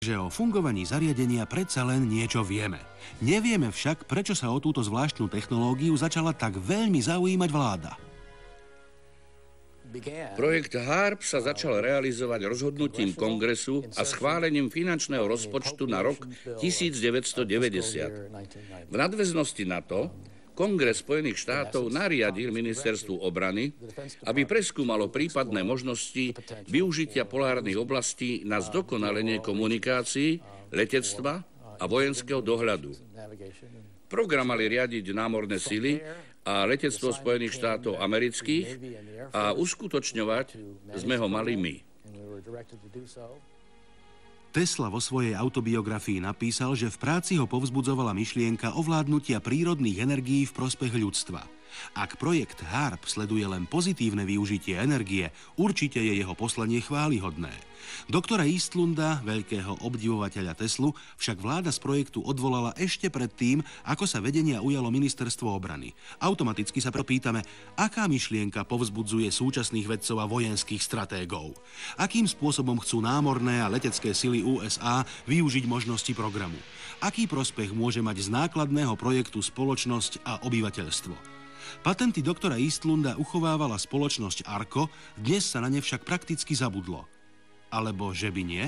že o fungovaní zariadenia predsa len niečo vieme. Nevieme však, prečo sa o túto zvláštnu technológiu začala tak veľmi zaujímať vláda. Projekt HARP sa začal realizovať rozhodnutím Kongresu a schválením finančného rozpočtu na rok 1990. V nadväznosti na to Kongres Spojených štátov nariadil Ministerstvu obrany, aby preskúmalo prípadné možnosti využitia polárnych oblastí na zdokonalenie komunikácií, letectva a vojenského dohľadu. Program mali riadiť námorné sily a letectvo Spojených štátov amerických a uskutočňovať sme ho mali my. Tesla vo svojej autobiografii napísal, že v práci ho povzbudzovala myšlienka ovládnutia prírodných energií v prospech ľudstva. Ak projekt HARP sleduje len pozitívne využitie energie, určite je jeho poslanie chválihodné. Doktora Eastlunda, veľkého obdivovateľa Teslu, však vláda z projektu odvolala ešte predtým, ako sa vedenia ujalo ministerstvo obrany. Automaticky sa propýtame, aká myšlienka povzbudzuje súčasných vedcov a vojenských stratégov. Akým spôsobom chcú námorné a letecké sily USA využiť možnosti programu. Aký prospech môže mať z nákladného projektu spoločnosť a obyvateľstvo. Patenty doktora Eastlunda uchovávala spoločnosť Arco, dnes sa na ne však prakticky zabudlo. Alebo že by nie?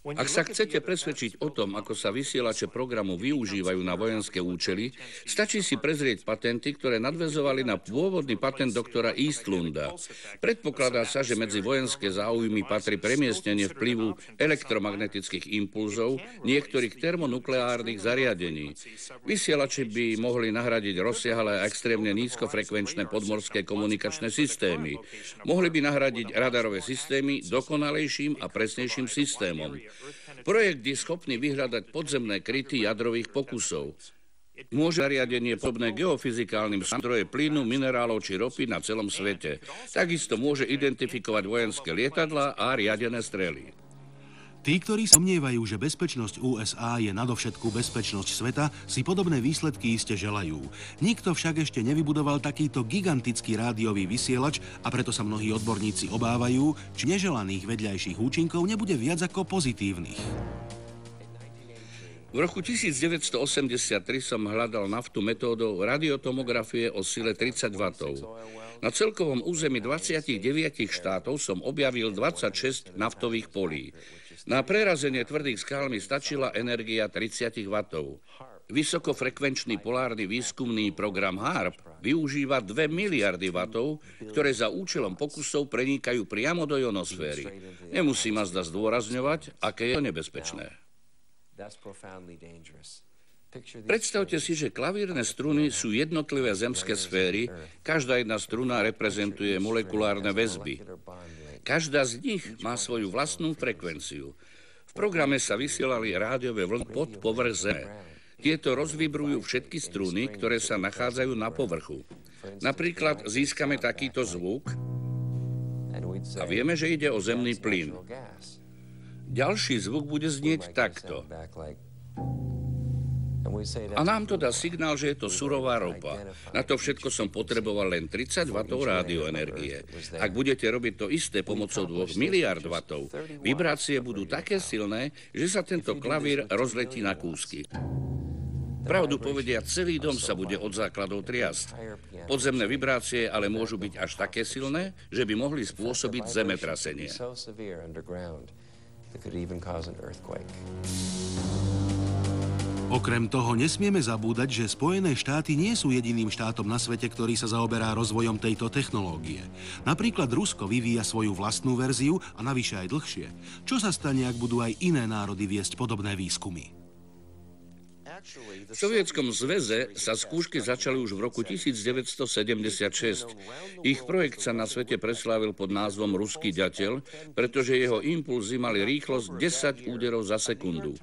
Ak sa chcete presvedčiť o tom, ako sa vysielače programu využívajú na vojenské účely, stačí si prezrieť patenty, ktoré nadväzovali na pôvodný patent doktora Eastlunda. Predpokladá sa, že medzi vojenské záujmy patrí premiestnenie vplyvu elektromagnetických impulzov niektorých termonukleárnych zariadení. Vysielači by mohli nahradiť rozsiahle a extrémne nízkofrekvenčné podmorské komunikačné systémy. Mohli by nahradiť radarové systémy dokonalejším a presnejším systémom. Projekt je schopný vyhľadať podzemné kryty jadrových pokusov. Môže zariadenie podobné geofyzikálnym zdroje plynu, minerálov či ropy na celom svete. Takisto môže identifikovať vojenské lietadlá a riadené strely. Tí, ktorí sa domnievajú, že bezpečnosť USA je nadovšetku bezpečnosť sveta, si podobné výsledky iste želajú. Nikto však ešte nevybudoval takýto gigantický rádiový vysielač a preto sa mnohí odborníci obávajú, či neželaných vedľajších účinkov nebude viac ako pozitívnych. V roku 1983 som hľadal naftu metódou radiotomografie o sile 30 W. Na celkovom území 29 štátov som objavil 26 naftových polí. Na prerazenie tvrdých skál mi stačila energia 30 W. Vysokofrekvenčný polárny výskumný program HARP využíva 2 miliardy wattov, ktoré za účelom pokusov prenikajú priamo do ionosféry. Nemusím azda zdôrazňovať, aké je to nebezpečné. Predstavte si, že klavírne struny sú jednotlivé zemské sféry, každá jedna struna reprezentuje molekulárne väzby. Každá z nich má svoju vlastnú frekvenciu. V programe sa vysielali rádiové vlny pod povrch Zeme. Tieto rozvibrujú všetky struny, ktoré sa nachádzajú na povrchu. Napríklad získame takýto zvuk a vieme, že ide o zemný plyn. Ďalší zvuk bude znieť takto. A nám to dá signál, že je to surová ropa. Na to všetko som potreboval len 30 W rádioenergie. Ak budete robiť to isté pomocou 2 miliárd wattov, vibrácie budú také silné, že sa tento klavír rozletí na kúsky. Pravdu povedia, celý dom sa bude od základov triasť. Podzemné vibrácie ale môžu byť až také silné, že by mohli spôsobiť zemetrasenie. Okrem toho nesmieme zabúdať, že Spojené štáty nie sú jediným štátom na svete, ktorý sa zaoberá rozvojom tejto technológie. Napríklad Rusko vyvíja svoju vlastnú verziu a navyše aj dlhšie. Čo sa stane, ak budú aj iné národy viesť podobné výskumy? V Sovietskom zväze sa skúšky začali už v roku 1976. Ich projekt sa na svete preslávil pod názvom Ruský ďateľ, pretože jeho impulzy mali rýchlosť 10 úderov za sekundu.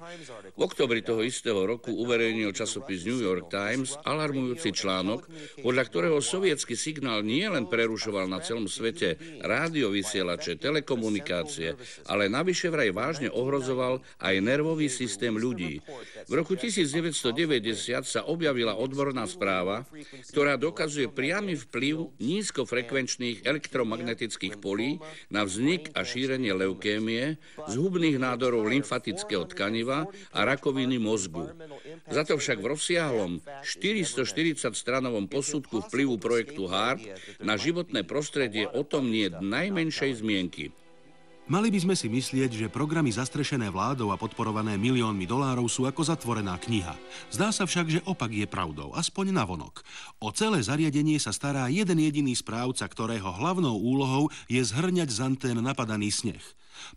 V októbri toho istého roku uverejnil časopis New York Times alarmujúci článok, podľa ktorého sovietsky signál nie len prerušoval na celom svete rádiovysielače, telekomunikácie, ale navyše vraj vážne ohrozoval aj nervový systém ľudí. V roku 1976 1990 sa objavila odborná správa, ktorá dokazuje priamy vplyv nízkofrekvenčných elektromagnetických polí na vznik a šírenie leukémie, zhubných nádorov lymfatického tkaniva a rakoviny mozgu. Za to však v rozsiahlom 440-stranovom posudku vplyvu projektu HARP na životné prostredie o tom nie je najmenšej zmienky. Mali by sme si myslieť, že programy zastrešené vládou a podporované miliónmi dolárov sú ako zatvorená kniha. Zdá sa však, že opak je pravdou, aspoň navonok. O celé zariadenie sa stará jeden jediný správca, ktorého hlavnou úlohou je zhrňať z antén napadaný sneh.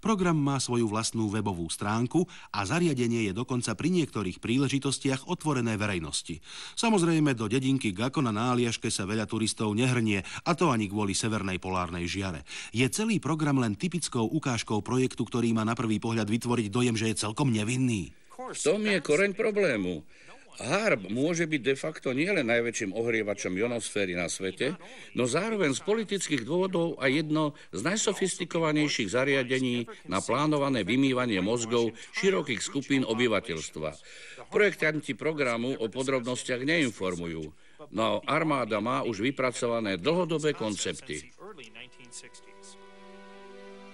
Program má svoju vlastnú webovú stránku a zariadenie je dokonca pri niektorých príležitostiach otvorené verejnosti. Samozrejme, do dedinky Gako na Áliaške sa veľa turistov nehrnie, a to ani kvôli severnej polárnej žiare. Je celý program len typickou ukážkou projektu, ktorý má na prvý pohľad vytvoriť dojem, že je celkom nevinný. V tom je koreň problému. HARP môže byť de facto nielen najväčším ohrievačom ionosféry na svete, no zároveň z politických dôvodov aj jedno z najsofistikovanejších zariadení na plánované vymývanie mozgov širokých skupín obyvateľstva. Projektanti programu o podrobnostiach neinformujú, no armáda má už vypracované dlhodobé koncepty.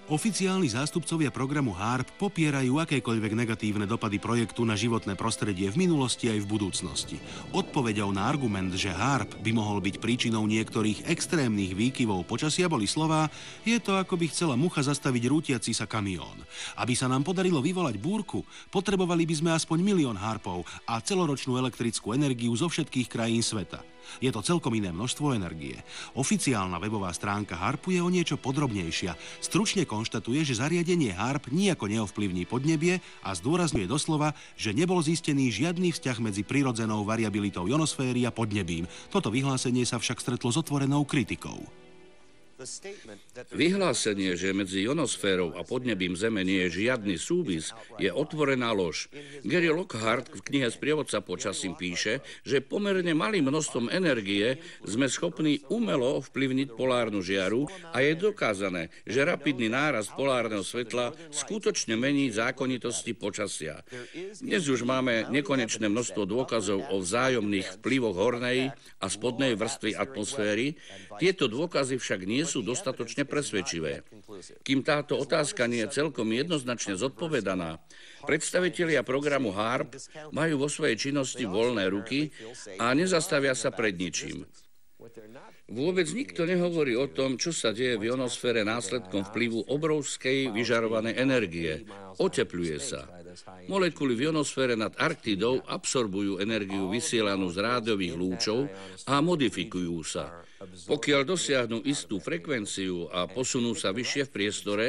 Oficiálni zástupcovia programu HARP popierajú akékoľvek negatívne dopady projektu na životné prostredie v minulosti aj v budúcnosti. Odpoveďou na argument, že HARP by mohol byť príčinou niektorých extrémnych výkyvov počasia, boli slová: je to, ako by chcela mucha zastaviť rútiaci sa kamión. Aby sa nám podarilo vyvolať búrku, potrebovali by sme aspoň 1 000 000 HARPov a celoročnú elektrickú energiu zo všetkých krajín sveta. Je to celkom iné množstvo energie. Oficiálna webová stránka HARPu je o niečo podrobnejšia. Stručne konštatuje, že zariadenie HARP nijako neovplyvní podnebie a zdôrazňuje doslova, že nebol zistený žiadny vzťah medzi prirodzenou variabilitou ionosféry a podnebím. Toto vyhlásenie sa však stretlo s otvorenou kritikou. Vyhlásenie, že medzi ionosférou a podnebím Zeme nie je žiadny súvis, je otvorená lož. Gary Lockhart v knihe Sprievodca počasím píše, že pomerne malým množstvom energie sme schopní umelo ovplyvniť polárnu žiaru a je dokázané, že rapidný nárast polárneho svetla skutočne mení zákonitosti počasia. Dnes už máme nekonečné množstvo dôkazov o vzájomných vplyvoch hornej a spodnej vrstvy atmosféry. Tieto dôkazy však nie sú dostatočne presvedčivé. Kým táto otázka nie je celkom jednoznačne zodpovedaná, predstavitelia programu HARP majú vo svojej činnosti voľné ruky a nezastavia sa pred ničím. Vôbec nikto nehovorí o tom, čo sa deje v ionosfére následkom vplyvu obrovskej vyžarovanej energie. Otepľuje sa. Molekuly v ionosfére nad Arktidou absorbujú energiu vysielanú z rádiových lúčov a modifikujú sa. Pokiaľ dosiahnu istú frekvenciu a posunú sa vyššie v priestore,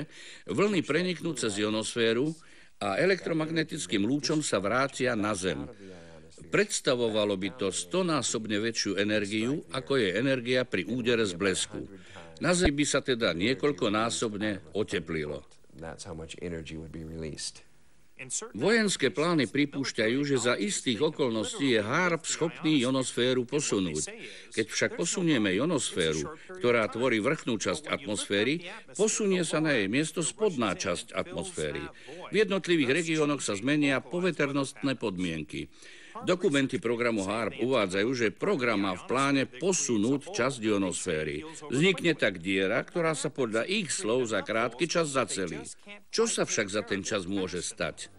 vlny preniknú cez ionosféru a elektromagnetickým lúčom sa vrátia na Zem. Predstavovalo by to 100-násobne väčšiu energiu, ako je energia pri údere z blesku. Na Zemi by sa teda niekoľkonásobne oteplilo. Vojenské plány pripúšťajú, že za istých okolností je HARP schopný ionosféru posunúť. Keď však posunieme ionosféru, ktorá tvorí vrchnú časť atmosféry, posunie sa na jej miesto spodná časť atmosféry. V jednotlivých regiónoch sa zmenia poveternostné podmienky. Dokumenty programu HARP uvádzajú, že program má v pláne posunúť časť ionosféry. Vznikne tak diera, ktorá sa podľa ich slov za krátky čas zacelí. Čo sa však za ten čas môže stať?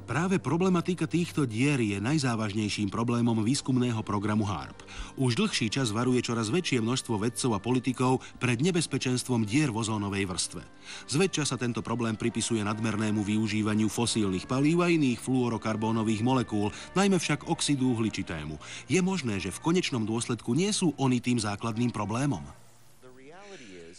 Práve problematika týchto dier je najzávažnejším problémom výskumného programu HARP. Už dlhší čas varuje čoraz väčšie množstvo vedcov a politikov pred nebezpečenstvom dier v ozónovej vrstve. Zväčša sa tento problém pripisuje nadmernému využívaniu fosílnych palív a iných fluorokarbónových molekúl, najmä však oxidu uhličitému. Je možné, že v konečnom dôsledku nie sú oni tým základným problémom?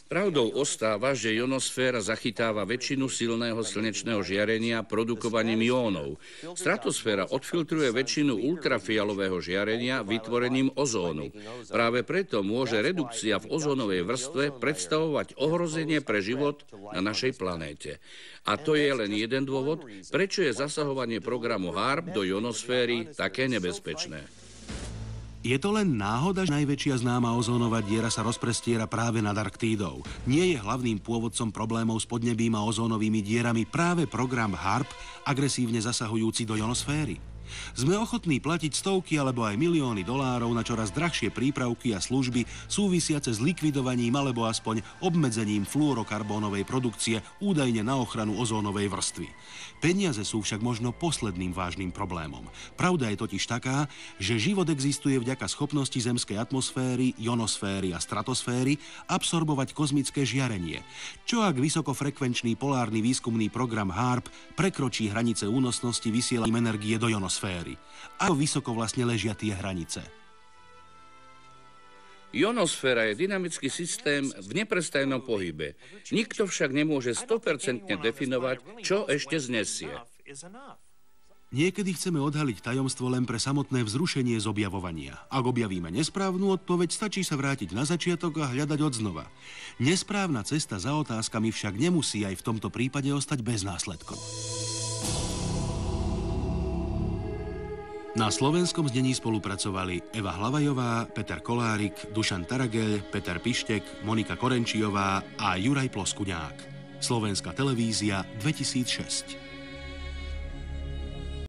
Pravdou ostáva, že ionosféra zachytáva väčšinu silného slnečného žiarenia produkovaním iónov. Stratosféra odfiltruje väčšinu ultrafialového žiarenia vytvorením ozónu. Práve preto môže redukcia v ozónovej vrstve predstavovať ohrozenie pre život na našej planéte. A to je len jeden dôvod, prečo je zasahovanie programu HARP do ionosféry také nebezpečné. Je to len náhoda, že najväčšia známa ozónová diera sa rozprestiera práve nad Arktídou? Nie je hlavným pôvodcom problémov s podnebím a ozónovými dierami práve program HARP, agresívne zasahujúci do ionosféry? Sme ochotní platiť stovky alebo aj milióny dolárov na čoraz drahšie prípravky a služby súvisiace s likvidovaním alebo aspoň obmedzením fluorokarbónovej produkcie údajne na ochranu ozónovej vrstvy. Peniaze sú však možno posledným vážnym problémom. Pravda je totiž taká, že život existuje vďaka schopnosti zemskej atmosféry, ionosféry a stratosféry absorbovať kozmické žiarenie. Čo ak vysokofrekvenčný polárny výskumný program HARP prekročí hranice únosnosti vysielaním energie do ionosféry? Ako vysoko vlastne ležia tie hranice? Ionosféra je dynamický systém v neprestajnom pohybe. Nikto však nemôže 100% definovať, čo ešte znesie. Niekedy chceme odhaliť tajomstvo len pre samotné vzrušenie z objavovania. Ak objavíme nesprávnu odpoveď, stačí sa vrátiť na začiatok a hľadať odznova. Nesprávna cesta za otázkami však nemusí aj v tomto prípade ostať bez následkov. Na slovenskom znení spolupracovali Eva Hlavajová, Peter Kolárik, Dušan Tarageľ, Peter Pištek, Monika Korenčiová a Juraj Ploskuňák. Slovenská televízia 2006.